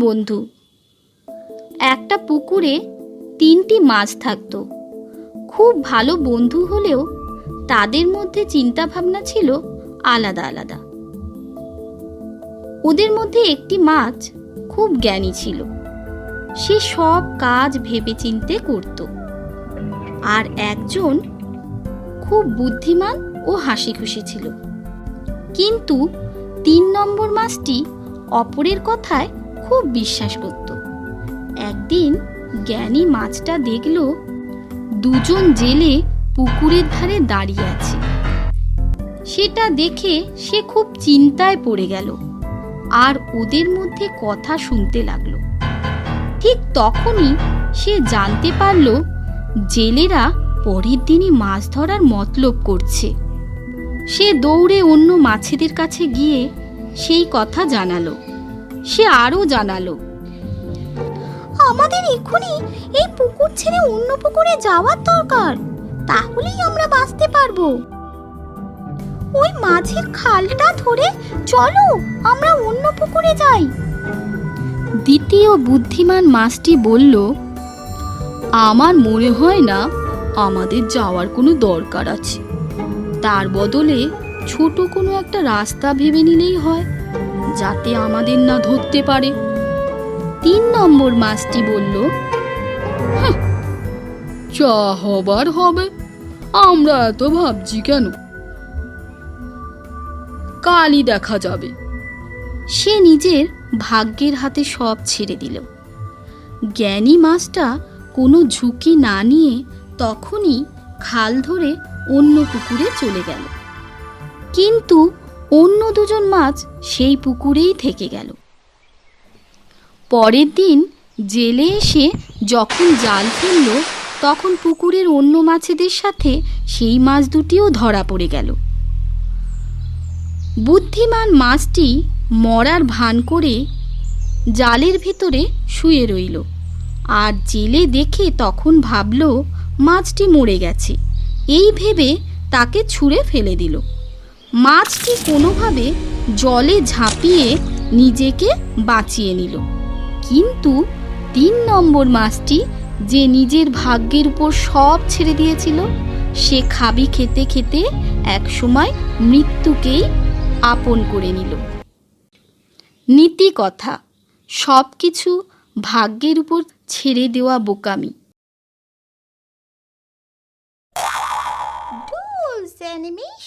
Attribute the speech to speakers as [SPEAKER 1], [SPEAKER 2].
[SPEAKER 1] বন্ধু। একটা পুকুরে 3টি মাছ থাকতো। খুব ভালো বন্ধু হলেও তাদের মধ্যে চিন্তা ভাবনা ছিল আলাদা আলাদা। ওদের মধ্যে একটি মাছ খুব জ্ঞানী ছিল। সে সব কাজ ভেবেচিন্তে করত। আর একজন খুব বুদ্ধিমান ও হাসি খুশি ছিল। কিন্তু 3 নম্বর মাছটি অপরের কথায় খুব বিশ্বাস করত। একদিন জ্ঞানী মাছটা দেখল দুজন জেলে পুকুরের ধারে দাঁড়িয়ে আছে। সেটা দেখে সে খুব চিন্তায় পড়ে গেল আর ওদের মধ্যে কথা শুনতে লাগলো। ঠিক তখনই সে জানতে পারল জেলেরা পরের দিনই মাছ ধরার মতলব করছে। সে দৌড়ে অন্য মাছেদের কাছে গিয়ে সেই কথা জানালো। সে আরও জানালো,
[SPEAKER 2] আমাদের এখনই এই পুকুর ছেড়ে অন্য পুকুরে যাওয়ার দরকার, তাহলেই আমরা বাঁচতে পারবো। ওই মাছের খালটা ধরে চলো আমরা অন্য পুকুরে যাই।
[SPEAKER 1] দ্বিতীয় বুদ্ধিমান মাছটি বলল, আমার মনে হয় না আমাদের যাওয়ার কোনো দরকার আছে। তার বদলে ছোট কোনো একটা রাস্তা ভেবে নিলেই হয়, যাতে আমাদের না ধরতে পারে। 3 নম্বর মাছটি বলল, যা হবার হবে, আমরা এত ভাবছি কেন, কালই দেখা যাবে। সে নিজের ভাগ্যের হাতে সব ছেড়ে দিল। জ্ঞানী মাছটা কোনো ঝুঁকি না নিয়ে তখনই খাল ধরে অন্য পুকুরে চলে গেল। কিন্তু অন্য দুজন মাছ সেই পুকুরেই থেকে গেল। পরের দিন জেলে এসে যখন জাল ফেলল, তখন পুকুরের অন্য মাছেদের সাথে সেই মাছ দুটিও ধরা পড়ে গেল। বুদ্ধিমান মাছটি মরার ভান করে জালের ভেতরে শুয়ে রইল। আর জেলে দেখে তখন ভাবল মাছটি মরে গেছে। এই ভেবে তাকে ছুঁড়ে ফেলে দিল। মাছটি কোনোভাবে জলে ঝাঁপিয়ে নিজেকে বাঁচিয়ে নিল। কিন্তু 3 নম্বর মাছটি, যে নিজের ভাগ্যের উপর সব ছেড়ে দিয়েছিল, সে খাবি খেতে খেতে একসময় মৃত্যুকেই আপন করে নিল। নীতি কথা, সব কিছু ভাগ্যের উপর ছেড়ে দেওয়া বোকামি।
[SPEAKER 2] Do's enemies